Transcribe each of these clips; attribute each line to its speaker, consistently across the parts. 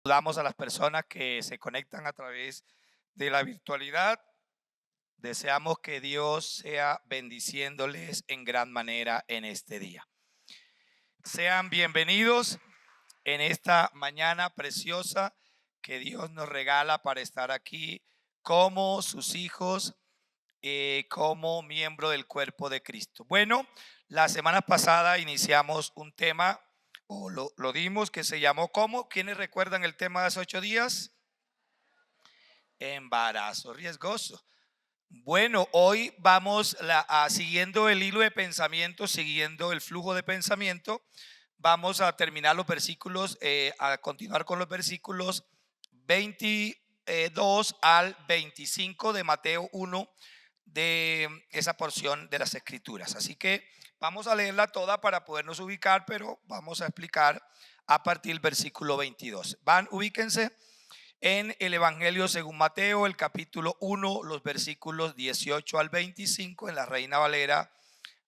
Speaker 1: Saludamos a las personas que se conectan a través de la virtualidad. Deseamos que Dios sea bendiciéndoles en gran manera en este día. Sean bienvenidos en esta mañana preciosa que Dios nos regala para estar aquí como sus hijos, como miembro del cuerpo de Cristo. Bueno, la semana pasada iniciamos un tema, o lo dimos, que se llamó ¿cómo? ¿Quiénes recuerdan el tema de hace 8 días? Embarazo riesgoso. Bueno, hoy vamos siguiendo el hilo de pensamiento, siguiendo el flujo de pensamiento. Vamos a terminar los versículos, a continuar con los versículos 22 al 25 de Mateo 1, de esa porción de las Escrituras. Así que vamos a leerla toda para podernos ubicar, pero vamos a explicar a partir del versículo 22. Ubíquense en el Evangelio según Mateo, el capítulo 1, los versículos 18 al 25 en la Reina Valera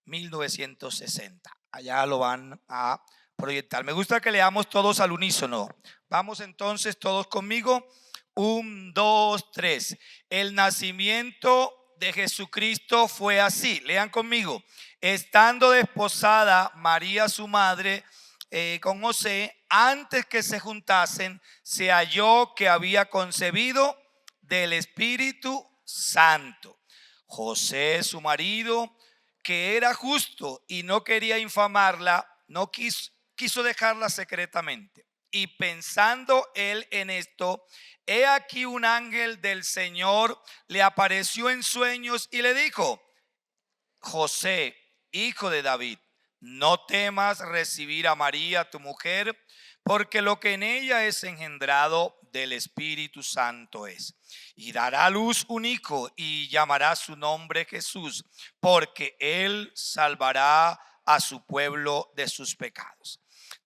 Speaker 1: 1960. Allá lo van a proyectar. Me gusta que leamos todos al unísono. Vamos entonces todos conmigo. 1, 2, 3. El nacimiento de Jesucristo fue así. Lean conmigo. Estando desposada María su madre con José, antes que se juntasen, se halló que había concebido del Espíritu Santo. José, su marido, que era justo y no quería infamarla, no quiso dejarla secretamente. Y pensando él en esto, he aquí un ángel del Señor le apareció en sueños y le dijo: José, hijo de David, no temas recibir a María tu mujer, porque lo que en ella es engendrado del Espíritu Santo es. Y dará a luz un hijo y llamará su nombre Jesús, porque él salvará a su pueblo de sus pecados.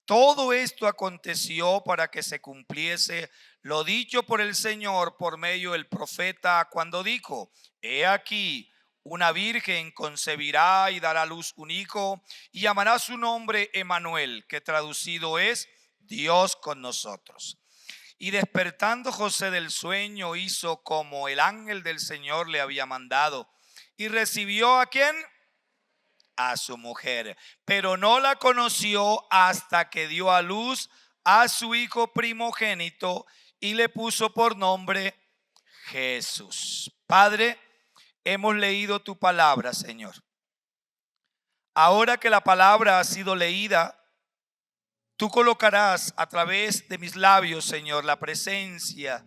Speaker 1: Todo esto aconteció para que se cumpliese lo dicho por el Señor por medio del profeta, cuando dijo: he aquí, una virgen concebirá y dará a luz un hijo y llamará su nombre Emmanuel, que traducido es Dios con nosotros. Y despertando José del sueño, hizo como el ángel del Señor le había mandado y recibió ¿a quién? A su mujer, pero no la conoció hasta que dio a luz a su hijo primogénito y le puso por nombre Jesús. Padre, hemos leído tu palabra, Señor. Ahora que la palabra ha sido leída, tú colocarás a través de mis labios, Señor, la presencia,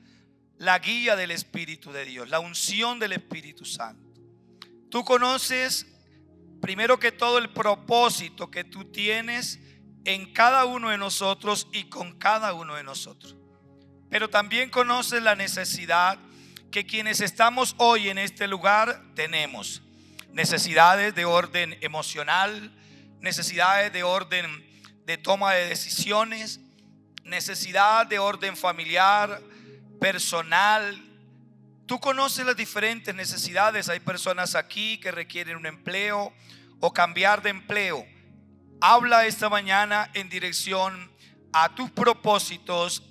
Speaker 1: la guía del Espíritu de Dios, la unción del Espíritu Santo. Tú conoces primero que todo el propósito que tú tienes en cada uno de nosotros y con cada uno de nosotros. Pero también conoces la necesidad que quienes estamos hoy en este lugar tenemos. Necesidades de orden emocional, necesidades de orden de toma de decisiones, necesidad de orden familiar, personal. Tú conoces las diferentes necesidades. Hay personas aquí que requieren un empleo o cambiar de empleo. Habla esta mañana en dirección a tus propósitos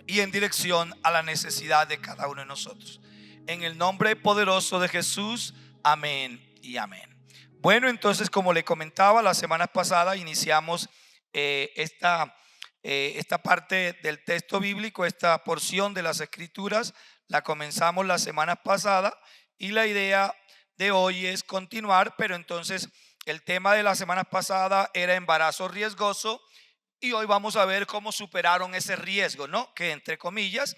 Speaker 1: y en dirección a la necesidad de cada uno de nosotros. En el nombre poderoso de Jesús, amén y amén. Bueno, entonces, como le comentaba, la semana pasada iniciamos esta parte del texto bíblico, esta porción de las Escrituras. La comenzamos la semana pasada y la idea de hoy es continuar, pero entonces el tema de la semana pasada era embarazo riesgoso. Y hoy vamos a ver cómo superaron ese riesgo, ¿no? Que entre comillas,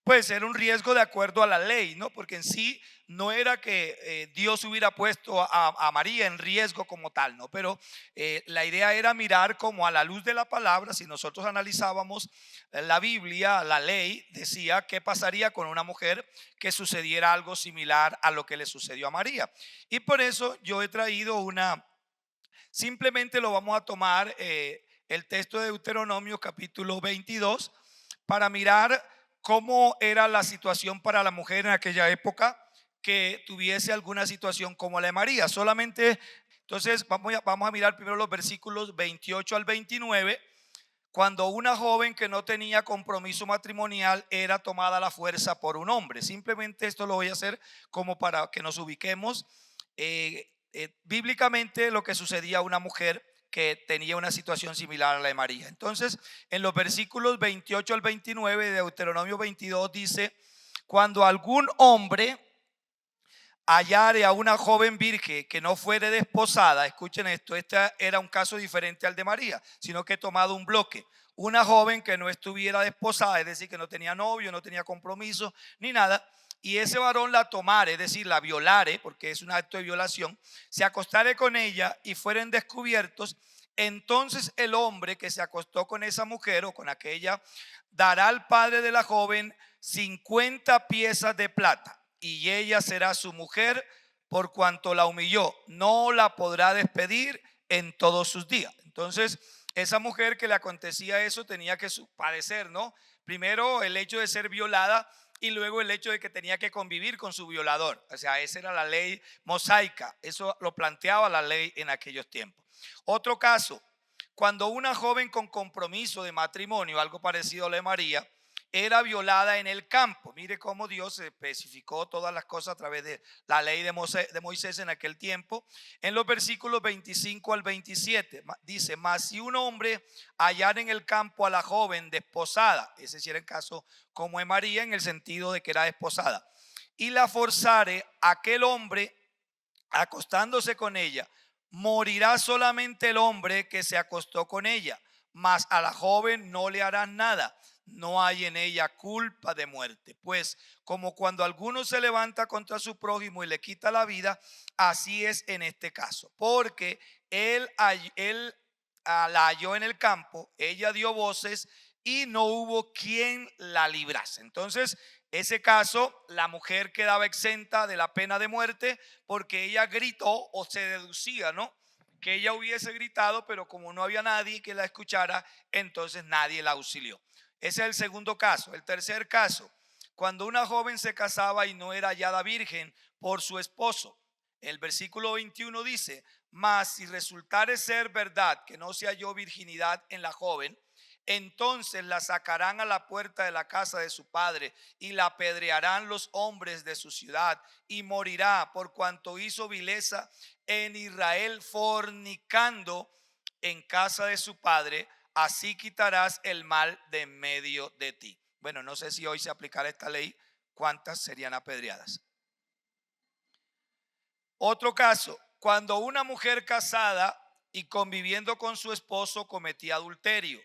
Speaker 1: pues era un riesgo de acuerdo a la ley, ¿no? Porque en sí no era que Dios hubiera puesto a María en riesgo como tal, ¿no? Pero la idea era mirar como a la luz de la palabra. Si nosotros analizábamos la Biblia, la ley decía qué pasaría con una mujer que sucediera algo similar a lo que le sucedió a María. Y por eso yo he traído simplemente lo vamos a tomar el texto de Deuteronomio capítulo 22 para mirar cómo era la situación para la mujer en aquella época que tuviese alguna situación como la de María. Solamente, entonces vamos a mirar primero los versículos 28 al 29, cuando una joven que no tenía compromiso matrimonial era tomada a la fuerza por un hombre. Simplemente esto lo voy a hacer como para que nos ubiquemos. Bíblicamente lo que sucedía a una mujer que tenía una situación similar a la de María. Entonces, en los versículos 28 al 29 de Deuteronomio 22 dice: cuando algún hombre hallare a una joven virgen que no fuere desposada, escuchen esto, este era un caso diferente al de María, sino que he tomado un bloque. Una joven que no estuviera desposada, es decir, que no tenía novio, no tenía compromiso ni nada, y ese varón la tomare, es decir, la violare, porque es un acto de violación, se acostare con ella y fueren descubiertos, entonces el hombre que se acostó con esa mujer o con aquella dará al padre de la joven 50 piezas de plata, y ella será su mujer por cuanto la humilló. No la podrá despedir en todos sus días. Entonces, esa mujer que le acontecía eso tenía que padecer, ¿no? Primero el hecho de ser violada y luego el hecho de que tenía que convivir con su violador. O sea, esa era la ley mosaica. Eso lo planteaba la ley en aquellos tiempos. Otro caso, cuando una joven con compromiso de matrimonio, algo parecido a la de María, era violada en el campo. Mire cómo Dios especificó todas las cosas a través de la ley de Moisés en aquel tiempo. En los versículos 25 al 27 dice: mas si un hombre hallara en el campo a la joven desposada, ese sí era el caso como de María, en el sentido de que era desposada, y la forzare, aquel hombre acostándose con ella, morirá solamente el hombre que se acostó con ella, mas a la joven no le harán nada. No hay en ella culpa de muerte. Pues como cuando alguno se levanta contra su prójimo y le quita la vida, así es en este caso. Porque él la halló en el campo, ella dio voces y no hubo quien la librase. Entonces, ese caso, la mujer quedaba exenta de la pena de muerte porque ella gritó, o se deducía, ¿no?, que ella hubiese gritado, pero como no había nadie que la escuchara, entonces nadie la auxilió. Ese es el segundo caso. El tercer caso, cuando una joven se casaba y no era hallada virgen por su esposo. El versículo 21 dice: mas si resultare ser verdad que no se halló virginidad en la joven, entonces la sacarán a la puerta de la casa de su padre y la apedrearán los hombres de su ciudad, y morirá por cuanto hizo vileza en Israel, fornicando en casa de su padre. Así quitarás el mal de en medio de ti. Bueno, no sé si hoy se aplicara esta ley, ¿cuántas serían apedreadas? Otro caso, cuando una mujer casada y conviviendo con su esposo cometía adulterio.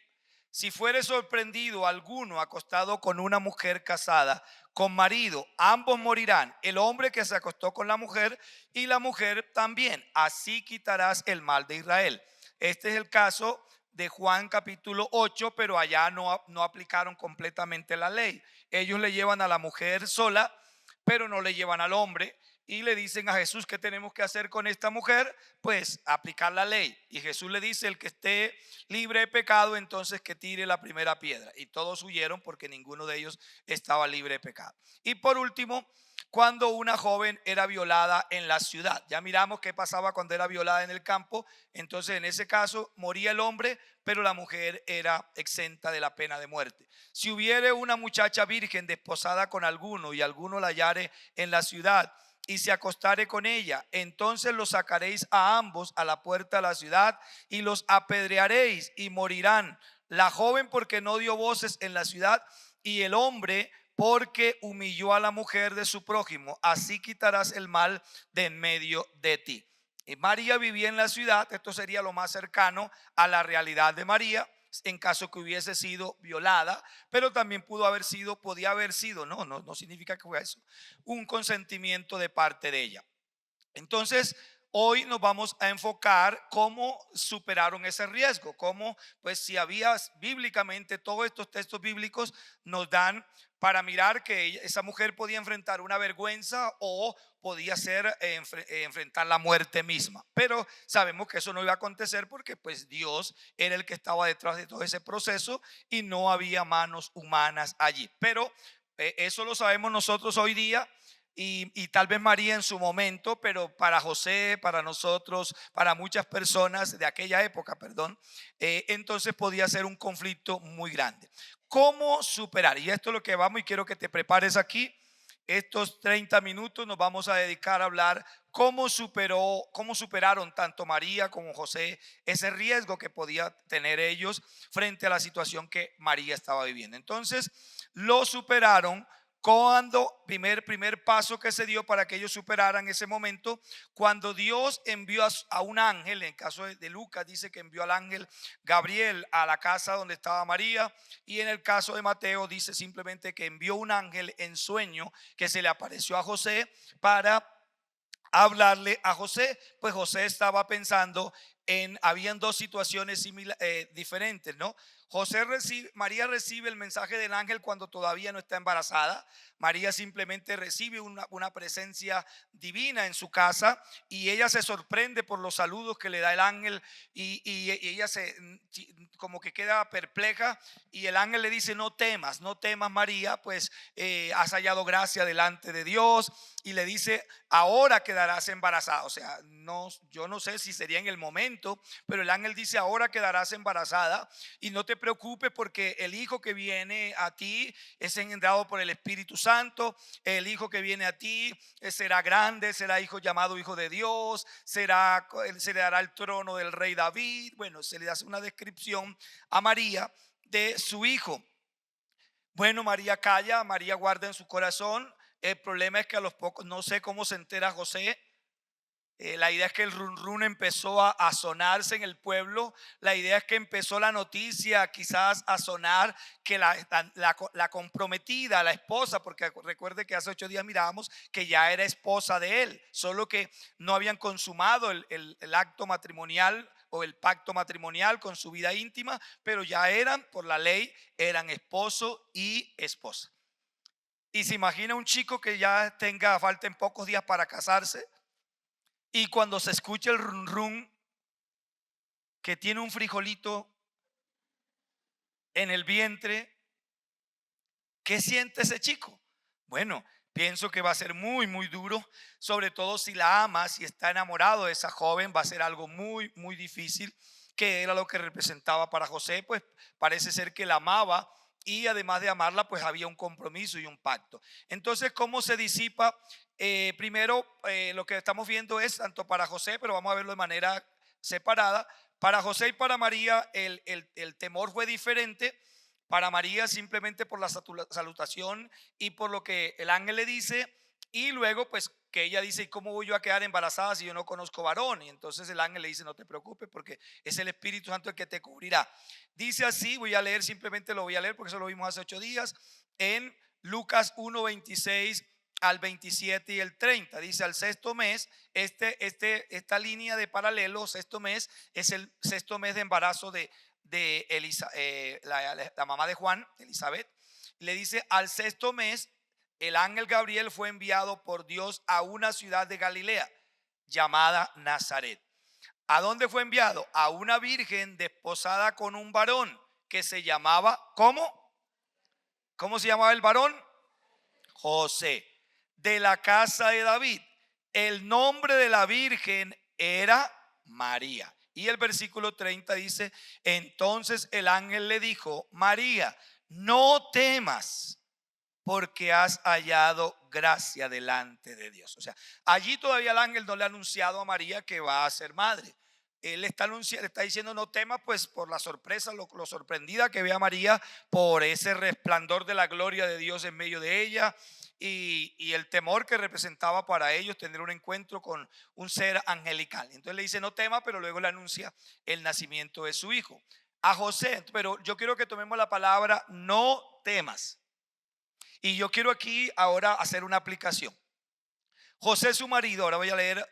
Speaker 1: Si fuere sorprendido alguno acostado con una mujer casada, con marido, ambos morirán, el hombre que se acostó con la mujer y la mujer también. Así quitarás el mal de Israel. Este es el caso de Juan capítulo 8, pero allá no aplicaron completamente la ley. Ellos le llevan a la mujer sola, pero no le llevan al hombre. Y le dicen a Jesús: ¿qué tenemos que hacer con esta mujer? Pues aplicar la ley. Y Jesús le dice: el que esté libre de pecado, entonces que tire la primera piedra. Y todos huyeron porque ninguno de ellos estaba libre de pecado. Y por último, cuando una joven era violada en la ciudad. Ya miramos qué pasaba cuando era violada en el campo. Entonces en ese caso moría el hombre, pero la mujer era exenta de la pena de muerte. Si hubiere una muchacha virgen desposada con alguno y alguno la hallare en la ciudad y se acostare con ella, entonces los sacaréis a ambos a la puerta de la ciudad y los apedrearéis y morirán, la joven porque no dio voces en la ciudad y el hombre porque humilló a la mujer de su prójimo. Así quitarás el mal de en medio de ti. Y María vivía en la ciudad. Esto sería lo más cercano a la realidad de María en caso que hubiese sido violada, pero también podía haber sido, no significa que fue eso, un consentimiento de parte de ella. Entonces, hoy nos vamos a enfocar cómo superaron ese riesgo, cómo, pues, si había bíblicamente, todos estos textos bíblicos nos dan para mirar que esa mujer podía enfrentar una vergüenza o podía enfrentar la muerte misma. Pero sabemos que eso no iba a acontecer porque pues Dios era el que estaba detrás de todo ese proceso y no había manos humanas allí. Pero eso lo sabemos nosotros hoy día. y tal vez María en su momento, pero para José, para nosotros, para muchas personas de aquella época, perdón, entonces podía ser un conflicto muy grande. ¿Cómo superar? Y esto es lo que vamos, y quiero que te prepares aquí. Estos 30 minutos nos vamos a dedicar a hablar cómo superaron tanto María como José ese riesgo que podía tener ellos frente a la situación que María estaba viviendo. Entonces, lo superaron cuando, primer paso que se dio para que ellos superaran ese momento, cuando Dios envió a un ángel. En el caso de Lucas dice que envió al ángel Gabriel a la casa donde estaba María, y en el caso de Mateo dice simplemente que envió un ángel en sueño que se le apareció a José para hablarle a José. Pues José estaba pensando habían dos situaciones diferentes, ¿no? María recibe el mensaje del ángel cuando todavía no está embarazada. María simplemente recibe una presencia divina en su casa, y ella se sorprende por los saludos que le da el ángel, y ella como que queda perpleja, y el ángel le dice: no temas, no temas, María, pues has hallado gracia delante de Dios. Y le dice: ahora quedarás embarazada. O sea, yo no sé si sería en el momento, pero el ángel dice: ahora quedarás embarazada, y no te preocupes, porque el hijo que viene a ti es engendrado por el Espíritu Santo. El hijo que viene a ti será grande, será hijo llamado Hijo de Dios, se le dará el trono del rey David. Bueno, se le hace una descripción a María de su hijo. Bueno, María calla, María guarda en su corazón. El problema es que a los pocos, no sé cómo se entera José. La idea es que el run run empezó a sonarse en el pueblo. La idea es que empezó la noticia quizás a sonar que la comprometida, la esposa, porque recuerde que hace 8 días mirábamos que ya era esposa de él, solo que no habían consumado el acto matrimonial o el pacto matrimonial con su vida íntima, pero ya eran, por la ley, eran esposo y esposa. Y se imagina un chico que ya falten pocos días para casarse, y cuando se escucha el run run, que tiene un frijolito en el vientre, ¿qué siente ese chico? Bueno, pienso que va a ser muy, muy duro, sobre todo si la ama, si está enamorado de esa joven. Va a ser algo muy, muy difícil, que era lo que representaba para José. Pues parece ser que la amaba, y además de amarla, pues había un compromiso y un pacto. Entonces, ¿cómo se disipa? Primero, lo que estamos viendo es tanto para José, pero vamos a verlo de manera separada. Para José y para María el temor fue diferente. Para María simplemente por la salutación y por lo que el ángel le dice, y luego pues que ella dice: ¿y cómo voy yo a quedar embarazada si yo no conozco varón? Y entonces el ángel le dice: no te preocupes, porque es el Espíritu Santo el que te cubrirá. Dice así, simplemente lo voy a leer porque eso lo vimos hace 8 días, en Lucas 1:26 al 27 y el 30. Dice: al sexto mes, esta línea de paralelo, sexto mes, es el sexto mes de embarazo de la mamá de Juan, Elizabeth. Le dice: al sexto mes, el ángel Gabriel fue enviado por Dios a una ciudad de Galilea llamada Nazaret. ¿A dónde fue enviado? A una virgen desposada con un varón que se llamaba, ¿cómo se llamaba el varón? José, de la casa de David. El nombre de la virgen era María. Y el versículo 30 dice: entonces el ángel le dijo: María, no temas, porque has hallado gracia delante de Dios. O sea, allí todavía el ángel no le ha anunciado a María que va a ser madre. Él está diciendo: no temas, pues por la sorpresa, lo sorprendida que ve a María por ese resplandor de la gloria de Dios en medio de ella, y el temor que representaba para ellos tener un encuentro con un ser angelical. Entonces le dice: no temas, pero luego le anuncia el nacimiento de su hijo. A José, pero yo quiero que tomemos la palabra no temas, y yo quiero aquí ahora hacer una aplicación. José, su marido, ahora voy a leer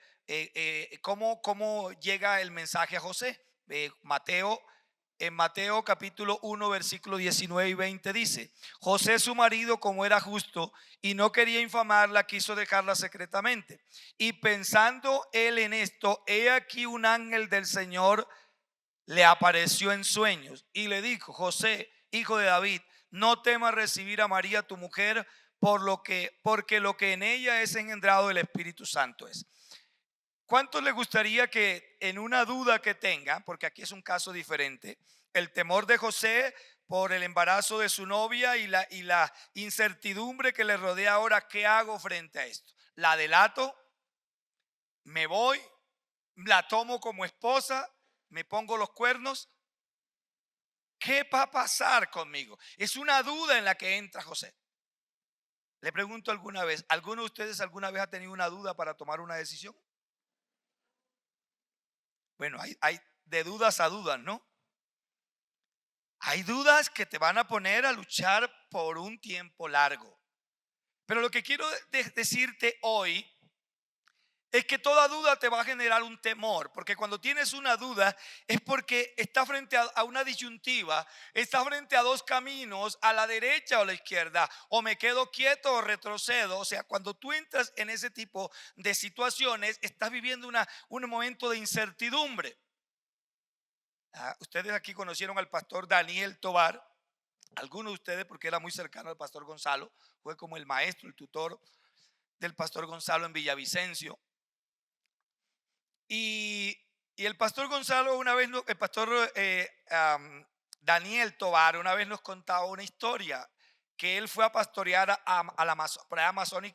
Speaker 1: cómo llega el mensaje a José. En Mateo capítulo 1 versículo 19 y 20 dice: José, su marido, como era justo y no quería infamarla, quiso dejarla secretamente. Y pensando él en esto, he aquí un ángel del Señor le apareció en sueños y le dijo: José, hijo de David, no temas recibir a María tu mujer, porque lo que en ella es engendrado del Espíritu Santo es. ¿Cuántos les gustaría que en una duda que tengan, porque aquí es un caso diferente, el temor de José por el embarazo de su novia y la incertidumbre que le rodea ahora, ¿qué hago frente a esto? ¿La delato? ¿Me voy? ¿La tomo como esposa? ¿Me pongo los cuernos? ¿Qué va a pasar conmigo? Es una duda en la que entra José. Le pregunto alguna vez, ¿alguno de ustedes alguna vez ha tenido una duda para tomar una decisión? Bueno, hay de dudas a dudas, ¿no? Hay dudas que te van a poner a luchar por un tiempo largo. Pero lo que quiero decirte hoy es que toda duda te va a generar un temor, porque cuando tienes una duda es porque está frente a una disyuntiva, está frente a dos caminos, a la derecha o a la izquierda, o me quedo quieto o retrocedo. O sea, cuando tú entras en ese tipo de situaciones, estás viviendo un momento de incertidumbre. Ustedes aquí conocieron al pastor Daniel Tobar, algunos de ustedes porque era muy cercano al pastor Gonzalo, fue como el maestro, el tutor del pastor Gonzalo en Villavicencio. Y el pastor Gonzalo una vez, el pastor Daniel Tobar una vez nos contaba una historia que él fue a pastorear a la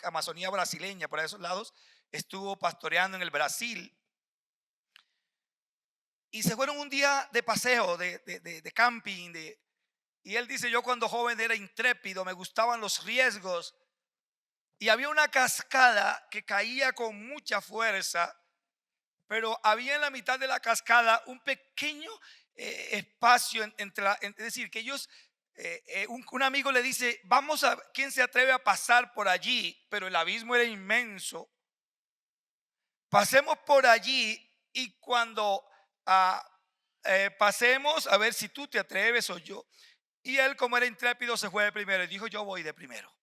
Speaker 1: Amazonía brasileña, por esos lados, estuvo pastoreando en el Brasil. Y se fueron un día de paseo, de camping. Y él dice, yo cuando joven era intrépido, me gustaban los riesgos. Y había una cascada que caía con mucha fuerza, pero había en la mitad de la cascada un pequeño espacio es decir, que ellos, un amigo le dice, vamos a, ¿quién se atreve a pasar por allí? Pero el abismo era inmenso. Pasemos por allí y cuando pasemos a ver si tú te atreves o yo. Y él, como era intrépido, se fue de primero y dijo, yo voy de primero.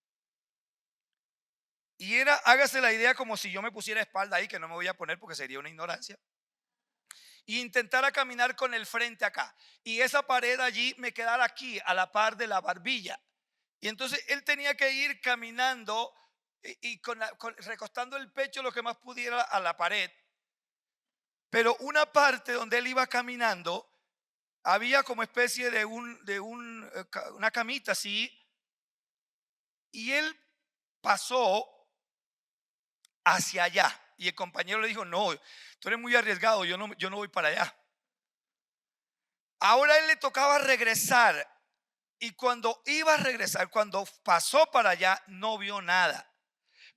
Speaker 1: Y era, hágase la idea como si yo me pusiera espalda ahí, que no me voy a poner porque sería una ignorancia, y intentara caminar con el frente acá. Y esa pared allí me quedara aquí, a la par de la barbilla. Y entonces él tenía que ir caminando y recostando el pecho lo que más pudiera a la pared. Pero una parte donde él iba caminando, había como especie de una camita así. Y él pasó hacia allá. Y el compañero le dijo, no, tú eres muy arriesgado, yo no voy para allá. Ahora a él le tocaba regresar. Y cuando iba a regresar, cuando pasó para allá, no vio nada.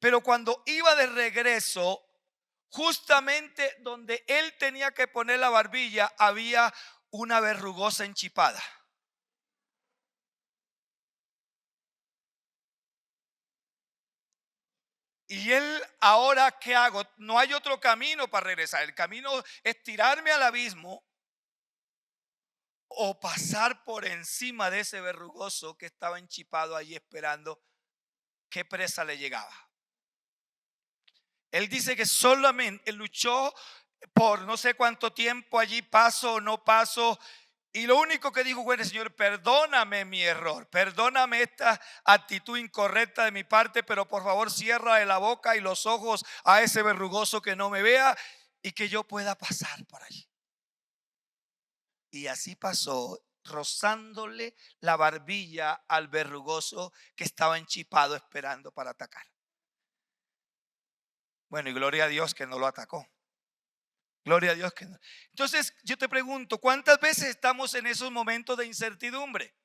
Speaker 1: Pero cuando iba de regreso, justamente donde él tenía que poner la barbilla, había una verrugosa enchipada. Y él, ahora, ¿qué hago? No hay otro camino para regresar. El camino es tirarme al abismo o pasar por encima de ese verrugoso que estaba enchipado allí esperando qué presa le llegaba. Él dice que solamente él luchó por no sé cuánto tiempo allí, paso o no paso. Y lo único que dijo, bueno, Señor, perdóname mi error, perdóname esta actitud incorrecta de mi parte, pero por favor cierra la boca y los ojos a ese verrugoso que no me vea y que yo pueda pasar por allí. Y así pasó, rozándole la barbilla al verrugoso que estaba enchipado esperando para atacar. Bueno, y gloria a Dios que no lo atacó. Gloria a Dios que no. Entonces yo te pregunto, ¿cuántas veces estamos en esos momentos de incertidumbre?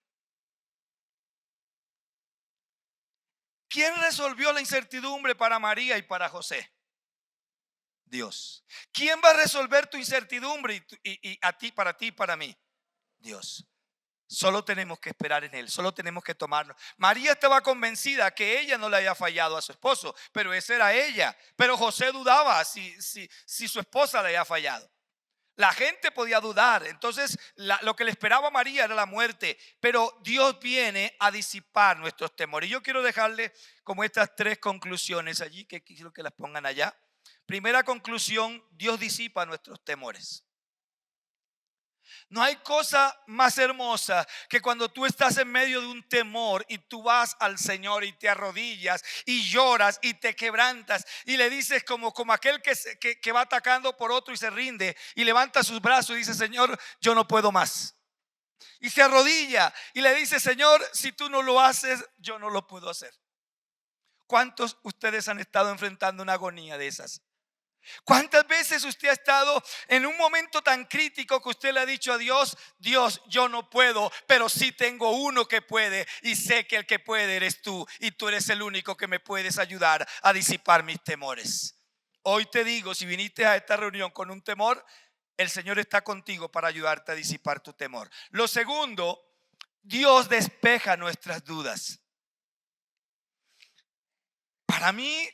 Speaker 1: ¿Quién resolvió la incertidumbre para María y para José? Dios. ¿Quién va a resolver tu incertidumbre y a ti, y para mí? Dios. Solo tenemos que esperar en Él, solo tenemos que tomarlo. María estaba convencida que ella no le había fallado a su esposo, pero esa era ella. Pero José dudaba si su esposa le había fallado. La gente podía dudar. Entonces lo que le esperaba a María era la muerte. Pero Dios viene a disipar nuestros temores. Y yo quiero dejarle como estas tres conclusiones allí, que quiero que las pongan allá. Primera conclusión, Dios disipa nuestros temores. No hay cosa más hermosa que cuando tú estás en medio de un temor y tú vas al Señor y te arrodillas y lloras y te quebrantas y le dices como aquel que va atacando por otro y se rinde y levanta sus brazos y dice: Señor, yo no puedo más. Y se arrodilla y le dice: Señor, si tú no lo haces, yo no lo puedo hacer. ¿Cuántos ustedes han estado enfrentando una agonía de esas? ¿Cuántas veces usted ha estado en un momento tan crítico que usted le ha dicho a Dios: Dios, yo no puedo, pero sí tengo uno que puede, y sé que el que puede eres tú, y tú eres el único que me puedes ayudar a disipar mis temores? Hoy te digo, si viniste a esta reunión con un temor, el Señor está contigo para ayudarte a disipar tu temor. Lo segundo, Dios despeja nuestras dudas. Para mí,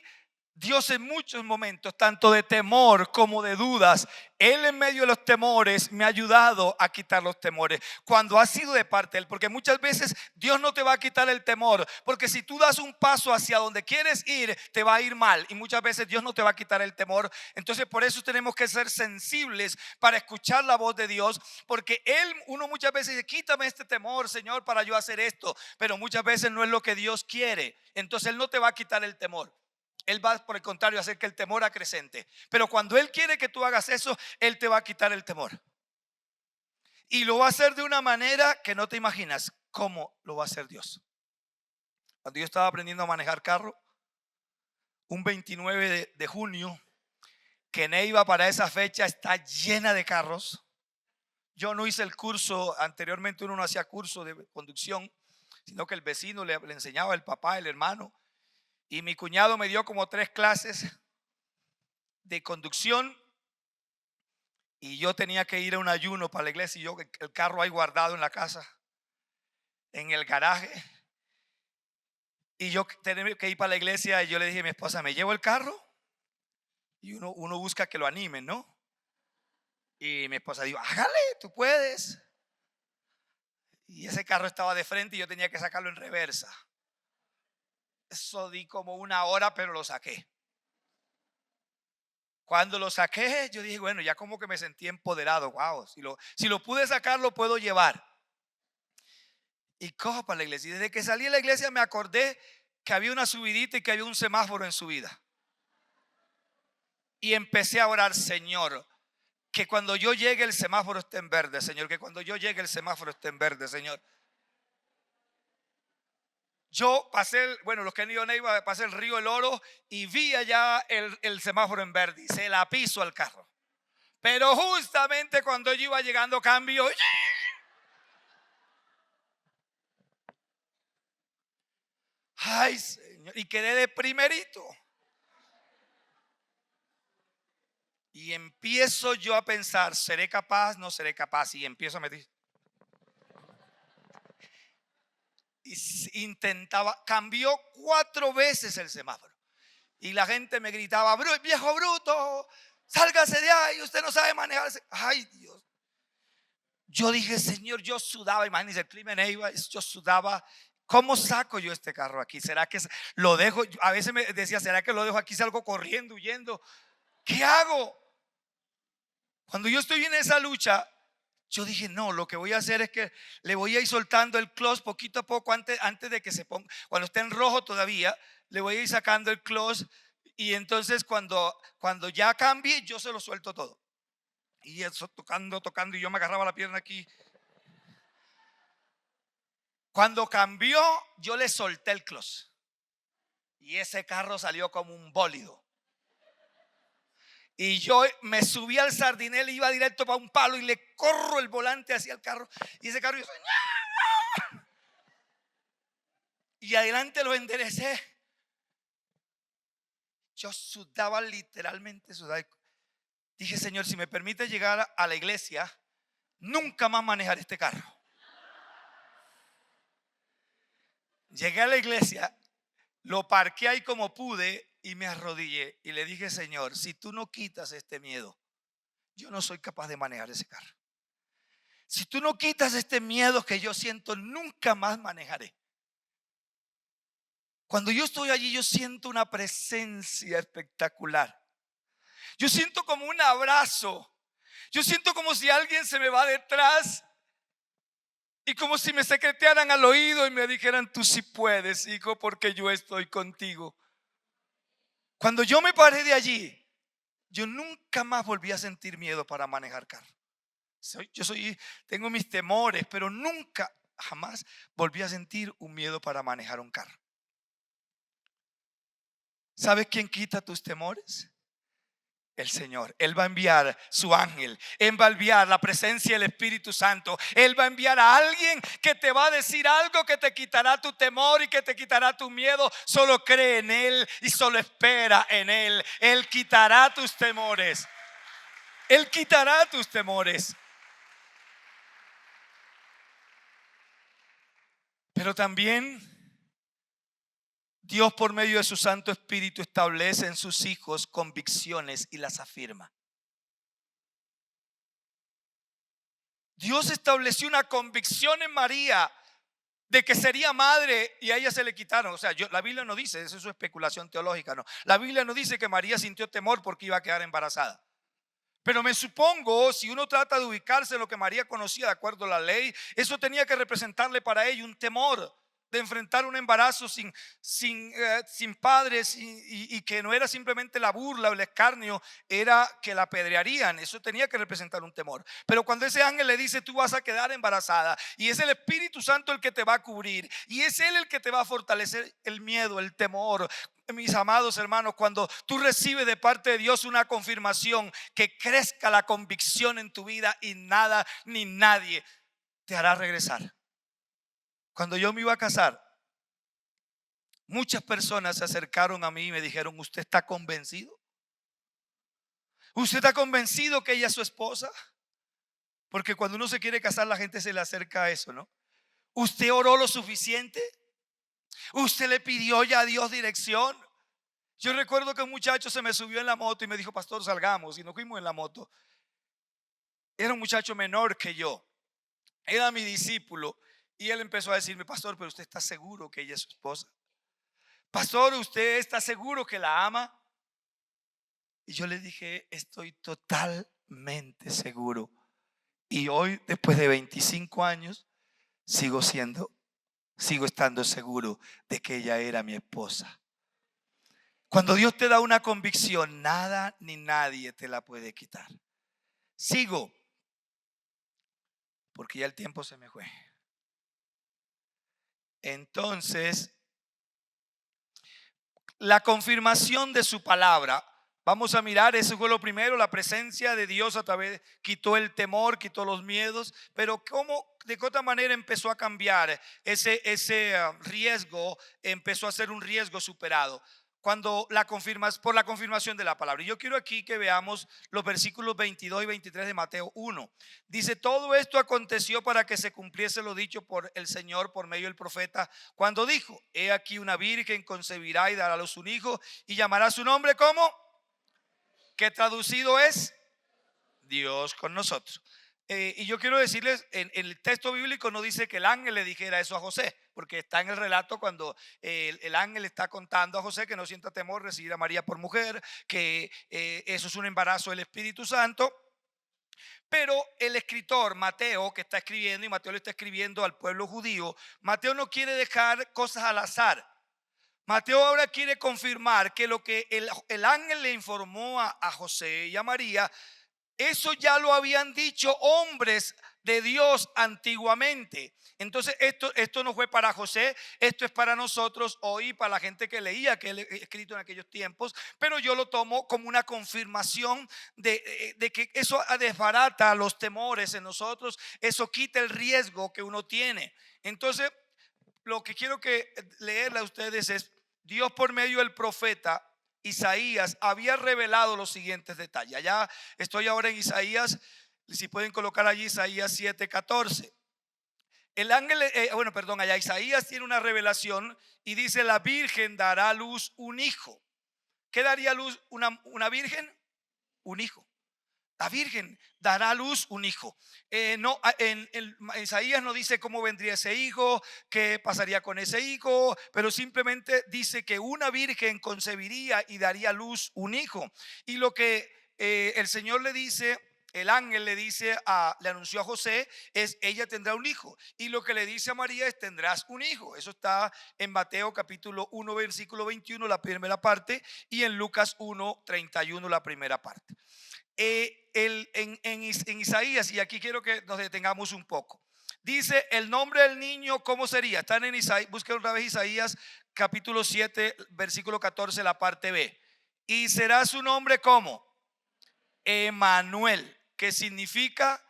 Speaker 1: Dios en muchos momentos, tanto de temor como de dudas, Él en medio de los temores me ha ayudado a quitar los temores cuando ha sido de parte de Él. Porque muchas veces Dios no te va a quitar el temor, porque si tú das un paso hacia donde quieres ir, te va a ir mal. Y muchas veces Dios no te va a quitar el temor. Entonces por eso tenemos que ser sensibles para escuchar la voz de Dios, porque uno muchas veces dice: quítame este temor, Señor, para yo hacer esto. Pero muchas veces no es lo que Dios quiere. Entonces Él no te va a quitar el temor. Él va, por el contrario, a hacer que el temor acrecente. Pero cuando Él quiere que tú hagas eso, Él te va a quitar el temor. Y lo va a hacer de una manera que no te imaginas cómo lo va a hacer Dios. Cuando yo estaba aprendiendo a manejar carro, un 29 de junio, que Neiva para esa fecha está llena de carros. Yo no hice el curso, anteriormente uno no hacía curso de conducción, sino que el vecino le enseñaba, el papá, el hermano. Y mi cuñado me dio como 3 clases de conducción, y yo tenía que ir a un ayuno para la iglesia, y yo el carro ahí guardado en la casa, en el garaje, y yo tenía que ir para la iglesia. Y yo le dije a mi esposa: ¿me llevo el carro? Y uno busca que lo animen, ¿no? Y mi esposa dijo: hágale, tú puedes. Y ese carro estaba de frente y yo tenía que sacarlo en reversa. Eso di como 1 hora, pero lo saqué. Cuando lo saqué, yo dije: bueno, ya como que me sentí empoderado. Wow, si lo pude sacar, lo puedo llevar. Y cojo para la iglesia. Y desde que salí de la iglesia me acordé que había una subidita y que había un semáforo en subida. Y empecé a orar: Señor, que cuando yo llegue el semáforo esté en verde, Señor. Que cuando yo llegue el semáforo esté en verde, Señor. Yo pasé, los que han ido a Neiva, pasé el río El Oro y vi allá el semáforo en verde y se la piso al carro. Pero justamente cuando yo iba llegando, cambio. Ay, Señor, y quedé de primerito. Y empiezo yo a pensar: ¿seré capaz? ¿No seré capaz? Y empiezo a meter. Y intentaba, cambió 4 veces el semáforo. Y la gente me gritaba: viejo bruto, sálgase de ahí, usted no sabe manejarse. Ay, Dios. Yo dije: Señor, yo sudaba. Imagínense, el clima en Neiva, yo sudaba. ¿Cómo saco yo este carro aquí? ¿Será que lo dejo? A veces me decía: ¿será que lo dejo aquí? Salgo corriendo, huyendo. ¿Qué hago? Cuando yo estoy en esa lucha, yo dije: no, lo que voy a hacer es que le voy a ir soltando el clutch poquito a poco antes de que se ponga, cuando esté en rojo todavía, le voy a ir sacando el clutch. Y entonces cuando ya cambie, yo se lo suelto todo. Y eso tocando, y yo me agarraba la pierna aquí. Cuando cambió, yo le solté el clutch y ese carro salió como un bólido. Y yo me subí al sardinel y iba directo para un palo y le corro el volante hacia el carro. Y ese carro, y adelante lo enderecé. Yo sudaba, literalmente sudaba. Dije: Señor, si me permite llegar a la iglesia, nunca más manejar este carro. Llegué a la iglesia, lo parqué ahí como pude y me arrodillé y le dije: Señor, si tú no quitas este miedo, yo no soy capaz de manejar ese carro. Si tú no quitas este miedo que yo siento, nunca más manejaré. Cuando yo estoy allí, yo siento una presencia espectacular. Yo siento como un abrazo. Yo siento como si alguien se me va detrás y como si me secretearan al oído y me dijeran: tú sí puedes, hijo, porque yo estoy contigo. Cuando yo me paré de allí, yo nunca más volví a sentir miedo para manejar carro. Tengo mis temores, pero nunca, jamás volví a sentir un miedo para manejar un carro. ¿Sabes quién quita tus temores? El Señor. Él va a enviar su ángel. Él va a enviar la presencia del Espíritu Santo. Él va a enviar a alguien que te va a decir algo que te quitará tu temor y que te quitará tu miedo. Solo cree en Él y solo espera en Él. Él quitará tus temores. Él quitará tus temores. Pero también Dios, por medio de su Santo Espíritu, establece en sus hijos convicciones y las afirma. Dios estableció una convicción en María de que sería madre y a ella se le quitaron. O sea, la Biblia no dice, eso es su especulación teológica, no. La Biblia no dice que María sintió temor porque iba a quedar embarazada. Pero me supongo, si uno trata de ubicarse en lo que María conocía de acuerdo a la ley, eso tenía que representarle para ella un temor de enfrentar un embarazo sin padres y que no era simplemente la burla o el escarnio, era que la apedrearían. Eso tenía que representar un temor. Pero cuando ese ángel le dice: tú vas a quedar embarazada, y es el Espíritu Santo el que te va a cubrir, y es Él el que te va a fortalecer el miedo, el temor. Mis amados hermanos, cuando tú recibes de parte de Dios una confirmación, que crezca la convicción en tu vida y nada ni nadie te hará regresar. Cuando yo me iba a casar, muchas personas se acercaron a mí y me dijeron: ¿usted está convencido? ¿Usted está convencido que ella es su esposa? Porque cuando uno se quiere casar, la gente se le acerca a eso, ¿no? ¿Usted oró lo suficiente? ¿Usted le pidió ya a Dios dirección? Yo recuerdo que un muchacho se me subió en la moto y me dijo: pastor, salgamos. Y nos fuimos en la moto. Era un muchacho menor que yo, era mi discípulo. Y él empezó a decirme: pastor, pero usted está seguro que ella es su esposa. Pastor, ¿usted está seguro que la ama? Y yo le dije: estoy totalmente seguro. Y hoy, después de 25 años, sigo estando seguro de que ella era mi esposa. Cuando Dios te da una convicción, nada ni nadie te la puede quitar. Sigo, porque ya el tiempo se me fue. Entonces, la confirmación de su palabra. Vamos a mirar, eso fue lo primero, la presencia de Dios a través, quitó el temor, quitó los miedos, pero de qué otra manera empezó a cambiar ese riesgo, empezó a ser un riesgo superado por la confirmación de la palabra. Y yo quiero aquí que veamos los versículos 22 y 23 de Mateo 1. Dice: todo esto aconteció para que se cumpliese lo dicho por el Señor por medio del profeta, cuando dijo: he aquí una virgen concebirá y dará a luz un hijo, y llamará su nombre ¿cómo? Que traducido es Dios con nosotros. Y yo quiero decirles, en el texto bíblico no dice que el ángel le dijera eso a José, porque está en el relato cuando el ángel está contando a José que no sienta temor recibir a María por mujer, que eso es un embarazo del Espíritu Santo. Pero el escritor Mateo, que está escribiendo, y Mateo le está escribiendo al pueblo judío, Mateo no quiere dejar cosas al azar. Mateo ahora quiere confirmar que lo que el ángel le informó a José y a María, eso ya lo habían dicho hombres de Dios antiguamente. Entonces esto no fue para José, esto es para nosotros hoy, para la gente que leía que él escrito en aquellos tiempos. Pero yo lo tomo como una confirmación de que eso desbarata los temores en nosotros, eso quita el riesgo que uno tiene. Entonces, lo que quiero leerle a ustedes es: Dios, por medio del profeta Isaías, había revelado los siguientes detalles. Allá estoy ahora en Isaías, si pueden colocar allí Isaías 7:14. El ángel, allá Isaías tiene una revelación y dice: la virgen dará a luz un hijo. ¿Qué daría a luz una virgen? Un hijo. La virgen dará a luz un hijo. En Isaías no dice cómo vendría ese hijo, qué pasaría con ese hijo, pero simplemente dice que una virgen concebiría y daría a luz un hijo. Y lo que el Señor le dice el ángel le anunció a José es: ella tendrá un hijo. Y lo que le dice a María es: tendrás un hijo. Eso está en Mateo capítulo 1 versículo 21, la primera parte, y en Lucas 1 31, la primera parte. En Isaías, y aquí quiero que nos detengamos un poco, dice el nombre del niño, ¿cómo sería? Están en Isaías, busquen otra vez Isaías capítulo 7 versículo 14, la parte B. Y será su nombre como Emanuel, que significa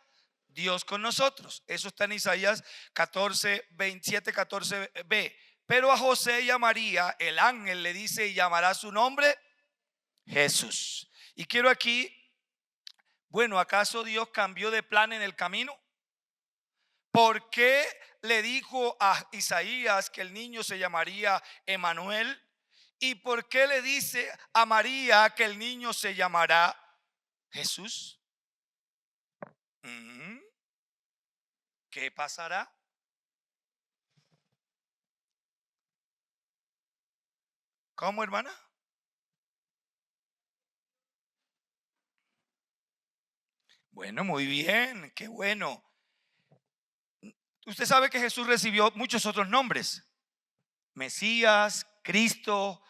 Speaker 1: Dios con nosotros. Eso está en Isaías 14, 27, 14b. Pero a José y a María el ángel le dice: y llamará su nombre Jesús. Y quiero aquí, bueno, ¿acaso Dios cambió de plan en el camino? ¿Por qué le dijo a Isaías que el niño se llamaría Emanuel? ¿Y por qué le dice a María que el niño se llamará Jesús? ¿Qué pasará? ¿Cómo, hermana? Bueno, muy bien, qué bueno. Usted sabe que Jesús recibió muchos otros nombres: Mesías, Cristo,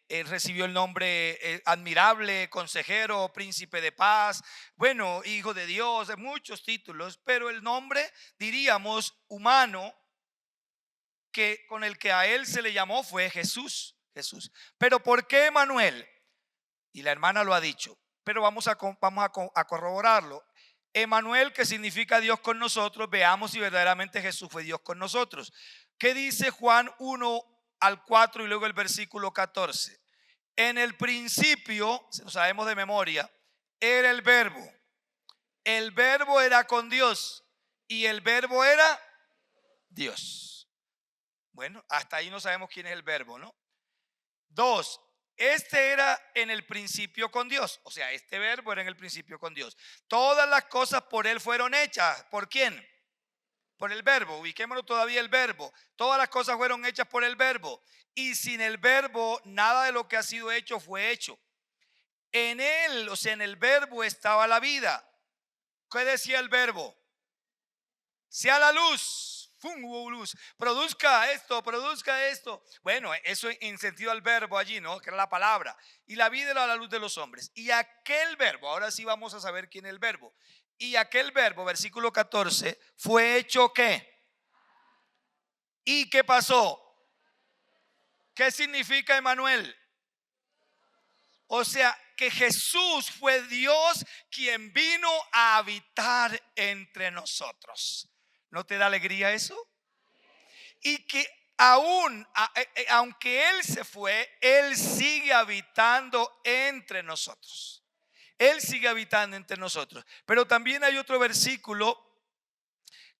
Speaker 1: recibió el nombre admirable, consejero, príncipe de paz, bueno, hijo de Dios, de muchos títulos, pero el nombre, diríamos, humano, que con el que a él se le llamó fue Jesús. Jesús. Pero ¿por qué Emanuel? Y la hermana lo ha dicho, pero vamos a corroborarlo. Emanuel, que significa Dios con nosotros. Veamos si verdaderamente Jesús fue Dios con nosotros. ¿Qué dice Juan 1 al 4 y luego el versículo 14? En el principio, si lo sabemos de memoria, era el verbo. El verbo era con Dios y el verbo era Dios. Bueno, hasta ahí no sabemos quién es el verbo, ¿no? 2. Este era en el principio con Dios. O sea, este verbo era en el principio con Dios. Todas las cosas por él fueron hechas. ¿Por quién? Por el verbo. Ubiquémonos todavía el verbo. Todas las cosas fueron hechas por el verbo. Y sin el verbo, nada de lo que ha sido hecho fue hecho. En él, o sea, en el verbo estaba la vida. ¿Qué decía el verbo? Sea la luz. Hubo luz. Produzca esto. Bueno, eso en sentido al verbo allí, ¿no? Que era la palabra. Y la vida era la luz de los hombres. Y aquel verbo, ahora sí vamos a saber quién es el verbo. Y aquel verbo, versículo 14, fue hecho ¿qué? ¿Y qué pasó? ¿Qué significa Emanuel? O sea, que Jesús fue Dios quien vino a habitar entre nosotros. ¿No te da alegría eso? Y que aunque Él se fue, Él sigue habitando entre nosotros. Él sigue habitando entre nosotros. Pero también hay otro versículo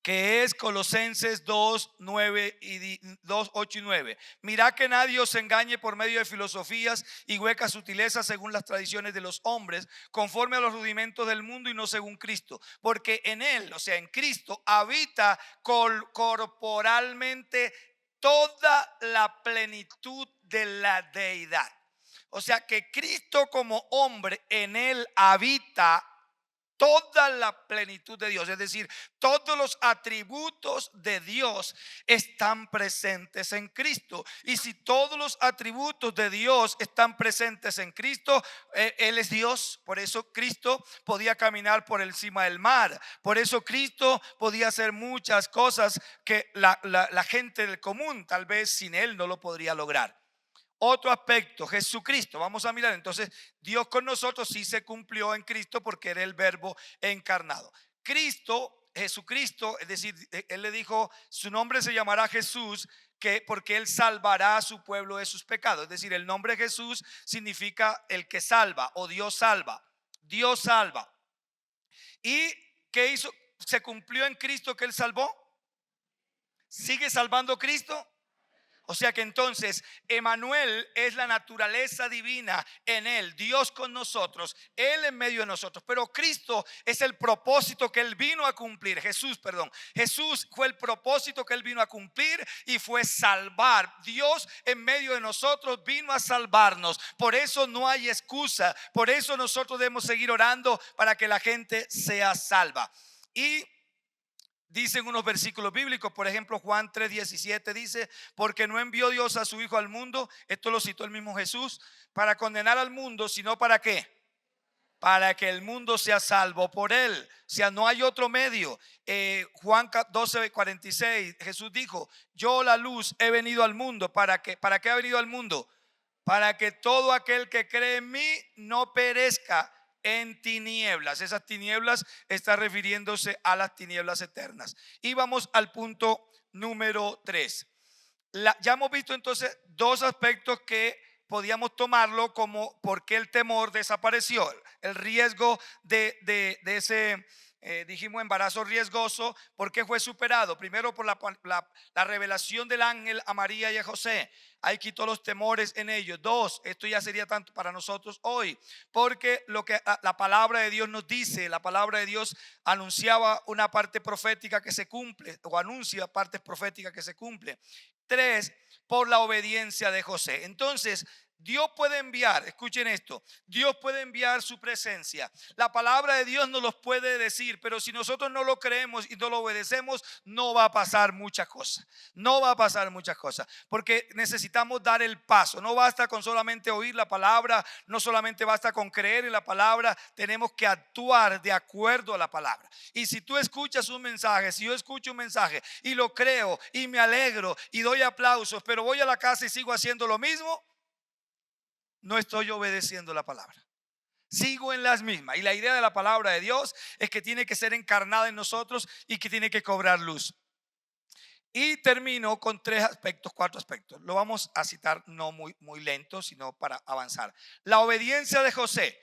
Speaker 1: que es Colosenses 2, 8 y 9. Mirad que nadie os engañe por medio de filosofías y huecas sutilezas según las tradiciones de los hombres, conforme a los rudimentos del mundo y no según Cristo. Porque en él, o sea, en Cristo, habita corporalmente toda la plenitud de la deidad. O sea que Cristo como hombre, en él habita toda la plenitud de Dios, es decir, todos los atributos de Dios están presentes en Cristo. Y si todos los atributos de Dios están presentes en Cristo, Él es Dios. Por eso Cristo podía caminar por encima del mar. Por eso Cristo podía hacer muchas cosas que la gente del común tal vez sin Él no lo podría lograr. Otro aspecto, Jesucristo. Vamos a mirar entonces, Dios con nosotros sí se cumplió en Cristo porque era el verbo encarnado. Jesucristo, es decir, Él le dijo, su nombre se llamará Jesús, porque Él salvará a su pueblo de sus pecados. Es decir, el nombre Jesús significa el que salva o Dios salva. Dios salva. ¿Y qué hizo? ¿Se cumplió en Cristo que Él salvó? ¿Sigue salvando Cristo? O sea que entonces Emanuel es la naturaleza divina en él, Dios con nosotros, Él en medio de nosotros. Pero Cristo es el propósito que Él vino a cumplir. Jesús fue el propósito que Él vino a cumplir y fue salvar. Dios en medio de nosotros vino a salvarnos. Por eso no hay excusa. Por eso nosotros debemos seguir orando para que la gente sea salva. Y dicen unos versículos bíblicos, por ejemplo Juan 3:17 dice: porque no envió Dios a su Hijo al mundo, esto lo citó el mismo Jesús, para condenar al mundo, sino para ¿qué? Para que el mundo sea salvo por él. O sea, no hay otro medio. Juan 12:46, Jesús dijo: yo la luz he venido al mundo. ¿Para qué ha venido al mundo? Para que todo aquel que cree en mí no perezca en tinieblas. Esas tinieblas está refiriéndose a las tinieblas eternas. Y vamos al punto número 3. Ya hemos visto entonces dos aspectos que podíamos tomarlo como por qué el temor desapareció, el riesgo de ese dijimos embarazo riesgoso, ¿por qué fue superado? Primero por la revelación del ángel a María y a José. Ahí quitó los temores en ellos. Dos, esto ya sería tanto para nosotros hoy, porque lo que la palabra de Dios nos dice, la palabra de Dios anunciaba una parte profética que se cumple, o anuncia partes proféticas que se cumple. Tres, por la obediencia de José. Entonces Dios puede enviar, escuchen esto, Dios puede enviar su presencia. La palabra de Dios nos los puede decir, pero si nosotros no lo creemos y no lo obedecemos, no va a pasar muchas cosas. No va a pasar muchas cosas, porque necesitamos dar el paso. No basta con solamente oír la palabra, no solamente basta con creer en la palabra, tenemos que actuar de acuerdo a la palabra. Y si tú escuchas un mensaje, si yo escucho un mensaje y lo creo y me alegro y doy aplausos, pero voy a la casa y sigo haciendo lo mismo, no estoy obedeciendo la palabra. Sigo en las mismas. Y la idea de la palabra de Dios es que tiene que ser encarnada en nosotros y que tiene que cobrar luz. Y termino con cuatro aspectos. Lo vamos a citar no muy lento, sino para avanzar. La obediencia de José.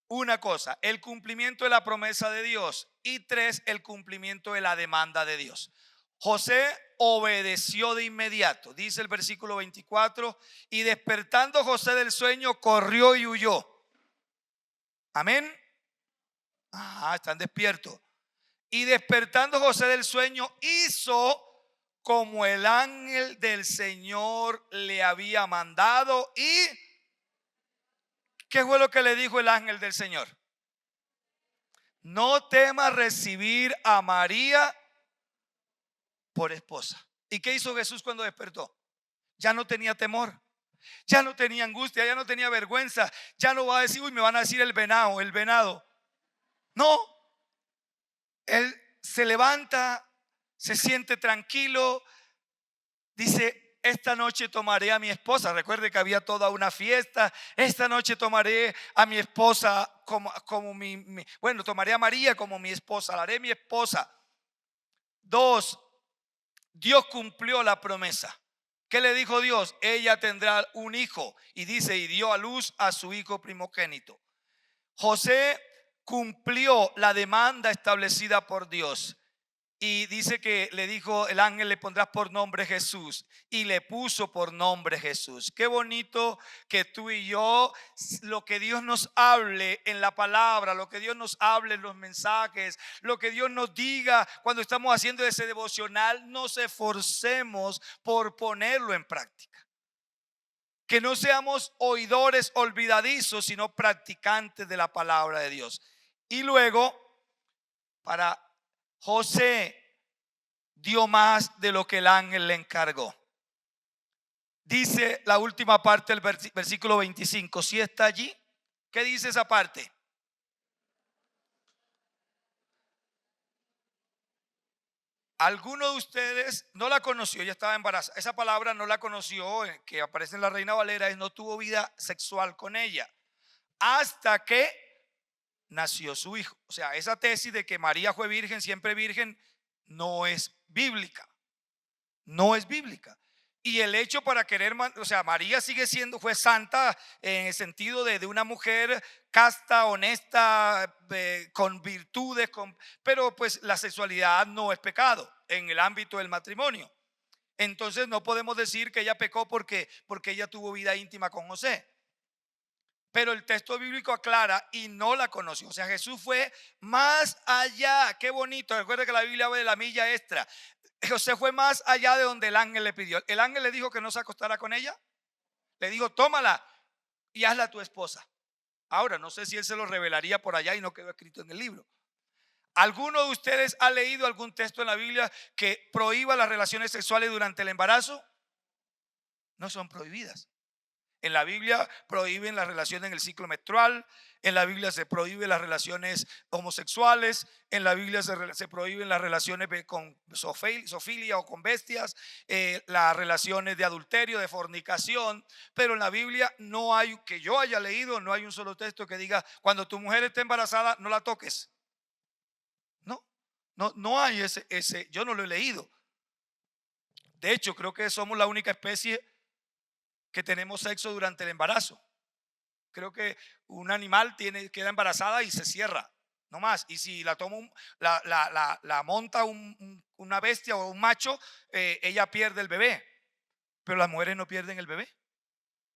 Speaker 1: Una cosa, el cumplimiento de la promesa de Dios. Y tres, el cumplimiento de la demanda de Dios. José obedeció de inmediato, dice el versículo 24, y despertando José del sueño, corrió y huyó. Amén. Están despiertos. Y despertando José del sueño, hizo como el ángel del Señor le había mandado. ¿Y qué fue lo que le dijo el ángel del Señor? No temas recibir a María por esposa. ¿Y qué hizo Jesús cuando despertó? Ya no tenía temor, ya no tenía angustia, ya no tenía vergüenza, ya no va a decir, uy, me van a decir el venado. No, él se levanta, se siente tranquilo, dice: esta noche tomaré a mi esposa. Recuerde que había toda una fiesta. Esta noche tomaré a mi esposa tomaré a María como mi esposa, la haré mi esposa. Dos, Dios cumplió la promesa. ¿Qué le dijo Dios? Ella tendrá un hijo. Y dice: y dio a luz a su hijo primogénito. José cumplió la demanda establecida por Dios. Y dice que le dijo el ángel: le pondrás por nombre Jesús. Y le puso por nombre Jesús. Qué bonito que tú y yo, lo que Dios nos hable en la palabra, lo que Dios nos hable en los mensajes, lo que Dios nos diga cuando estamos haciendo ese devocional, nos esforcemos por ponerlo en práctica. Que no seamos oidores olvidadizos, sino practicantes de la palabra de Dios. Y luego, para José dio más de lo que el ángel le encargó. Dice la última parte del versículo 25. Si está allí, ¿qué dice esa parte? Alguno de ustedes no la conoció, ella estaba embarazada. Esa palabra no la conoció, que aparece en la Reina Valera, es: no tuvo vida sexual con ella hasta que nació su hijo. O sea, esa tesis de que María fue virgen, siempre virgen, no es bíblica. No es bíblica. Y el hecho para querer, o sea, María fue santa en el sentido de una mujer casta, honesta, con virtudes, pero pues la sexualidad no es pecado en el ámbito del matrimonio. Entonces no podemos decir que ella pecó porque ella tuvo vida íntima con José. Pero el texto bíblico aclara y no la conoció. O sea, Jesús fue más allá. Qué bonito. Recuerda que la Biblia habla de la milla extra. José fue más allá de donde el ángel le pidió. El ángel le dijo que no se acostara con ella. Le dijo, tómala y hazla tu esposa. Ahora, no sé si él se lo revelaría por allá y no quedó escrito en el libro. ¿Alguno de ustedes ha leído algún texto en la Biblia que prohíba las relaciones sexuales durante el embarazo? No son prohibidas. En la Biblia prohíben las relaciones en el ciclo menstrual. En la Biblia se prohíben las relaciones homosexuales. En la Biblia se prohíben las relaciones con zoofilia o con bestias, las relaciones de adulterio, de fornicación. Pero en la Biblia no hay, que yo haya leído, no hay un solo texto que diga cuando tu mujer esté embarazada no la toques. No hay ese, yo no lo he leído. De hecho, creo que somos la única especie que tenemos sexo durante el embarazo. Creo que un animal queda embarazada y se cierra, no más. Y si la toma la monta una bestia o un macho, ella pierde el bebé. Pero las mujeres no pierden el bebé.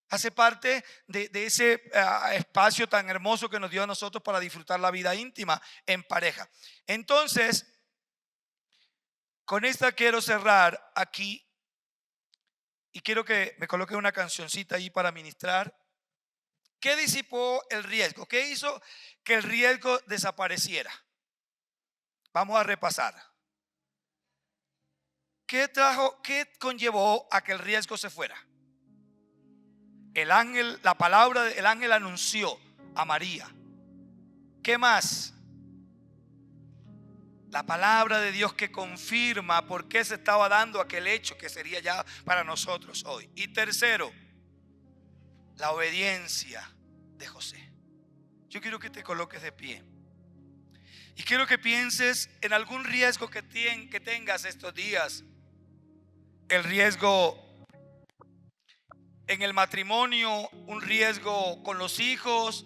Speaker 1: Hace parte de ese espacio tan hermoso que nos dio a nosotros para disfrutar la vida íntima en pareja. Entonces, con esta quiero cerrar aquí. Y quiero que me coloque una cancioncita ahí para ministrar. ¿Qué disipó el riesgo? ¿Qué hizo que el riesgo desapareciera? Vamos a repasar. ¿Qué conllevó a que el riesgo se fuera? El ángel, la palabra del ángel anunció a María. ¿Qué más? La palabra de Dios que confirma por qué se estaba dando aquel hecho que sería ya para nosotros hoy. Y tercero, la obediencia de José. Yo quiero que te coloques de pie y quiero que pienses en algún riesgo que tengas estos días. El riesgo en el matrimonio, un riesgo con los hijos,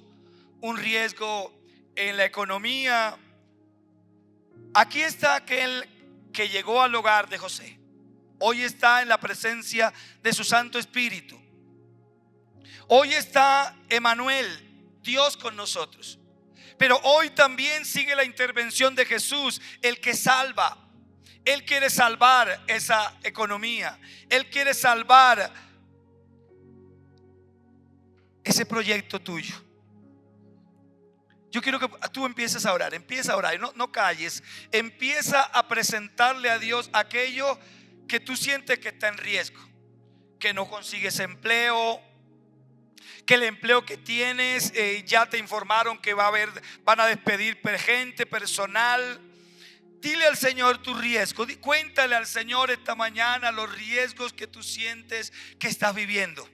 Speaker 1: un riesgo en la economía. Aquí está aquel que llegó al hogar de José. Hoy está en la presencia de su Santo Espíritu. Hoy está Emmanuel, Dios con nosotros. Pero hoy también sigue la intervención de Jesús, el que salva. Él quiere salvar esa economía. Él quiere salvar ese proyecto tuyo. Yo quiero que tú empieces a orar. Empieza a orar, no calles. Empieza a presentarle a Dios aquello que tú sientes que está en riesgo. Que no consigues empleo, que el empleo que tienes ya te informaron que van a despedir gente, personal. Dile al Señor tu riesgo. Cuéntale al Señor esta mañana los riesgos que tú sientes que estás viviendo.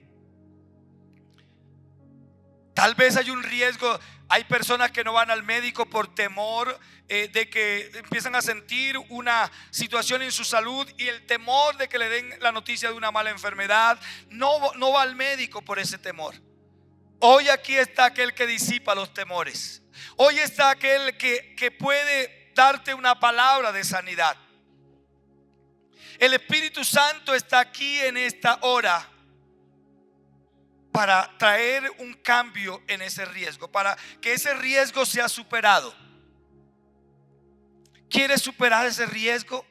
Speaker 1: Tal vez hay un riesgo. Hay personas que no van al médico por temor de que empiezan a sentir una situación en su salud y el temor de que le den la noticia de una mala enfermedad. No va al médico por ese temor. Hoy aquí está aquel que disipa los temores. Hoy está aquel que puede darte una palabra de sanidad. El Espíritu Santo está aquí en esta hora para traer un cambio en ese riesgo, para que ese riesgo sea superado. ¿Quieres superar ese riesgo?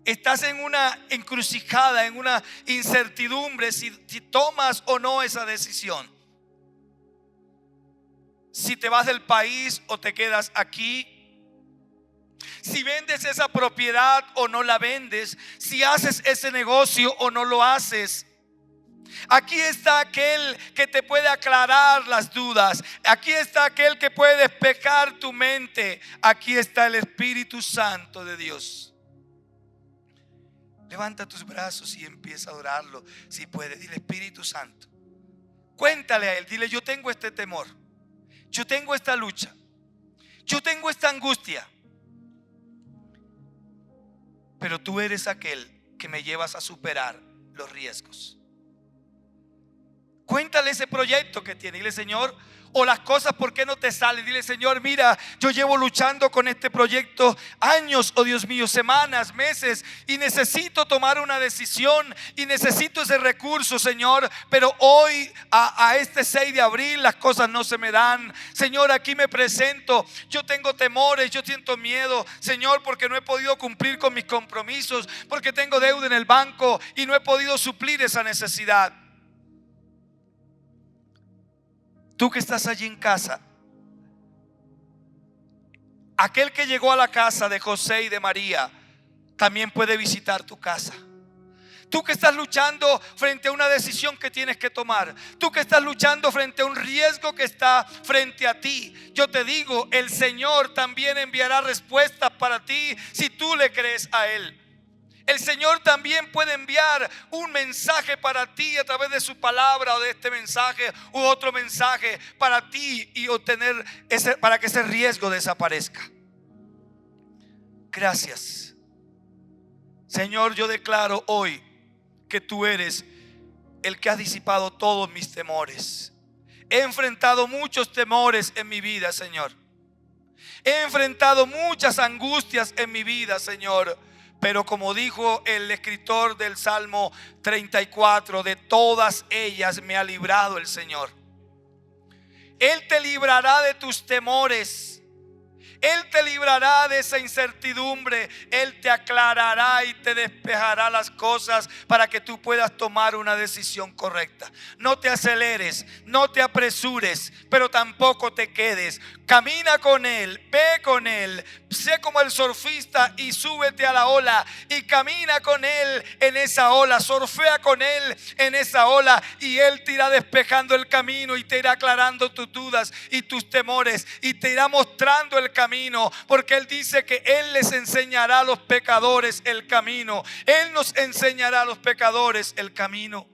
Speaker 1: Estás en una encrucijada, en una incertidumbre si tomas o no esa decisión. Si te vas del país o te quedas aquí. Si vendes esa propiedad o no la vendes. Si haces ese negocio o no lo haces. Aquí está aquel que te puede aclarar las dudas. Aquí está aquel que puede despejar tu mente. Aquí está el Espíritu Santo de Dios. Levanta tus brazos y empieza a adorarlo. Si puedes, dile: Espíritu Santo, cuéntale a él, dile: yo tengo este temor, yo tengo esta lucha, yo tengo esta angustia, pero tú eres aquel que me llevas a superar los riesgos. Cuéntale ese proyecto que tiene. Dile, Señor, o las cosas, ¿por qué no te salen? Dile, Señor, mira, yo llevo luchando con este proyecto años, oh Dios mío, semanas, meses, y necesito tomar una decisión y necesito ese recurso, Señor, pero hoy a este 6 de abril las cosas no se me dan. Señor, aquí me presento, yo tengo temores, yo siento miedo, Señor, porque no he podido cumplir con mis compromisos, porque tengo deuda en el banco y no he podido suplir esa necesidad. Tú que estás allí en casa, aquel que llegó a la casa de José y de María también puede visitar tu casa. Tú que estás luchando frente a una decisión que tienes que tomar, tú que estás luchando frente a un riesgo que está frente a ti, yo te digo, el Señor también enviará respuestas para ti si tú le crees a Él. El Señor también puede enviar un mensaje para ti a través de su palabra, o de este mensaje u otro mensaje para ti, y obtener para que ese riesgo desaparezca. Gracias, Señor. Yo declaro hoy que tú eres el que ha disipado todos mis temores. He enfrentado muchos temores en mi vida, Señor. He enfrentado muchas angustias en mi vida, Señor. Pero como dijo el escritor del Salmo 34, de todas ellas me ha librado el Señor. Él te librará de tus temores. Él te librará de esa incertidumbre. Él te aclarará y te despejará las cosas para que tú puedas tomar una decisión correcta. No te aceleres, no te apresures, pero tampoco te quedes. Camina con Él, ve con Él, sé como el surfista y súbete a la ola y camina con Él en esa ola, surfea con Él en esa ola, y Él te irá despejando el camino y te irá aclarando tus dudas y tus temores y te irá mostrando el camino, porque Él dice que Él les enseñará a los pecadores el camino. Él nos enseñará a los pecadores el camino.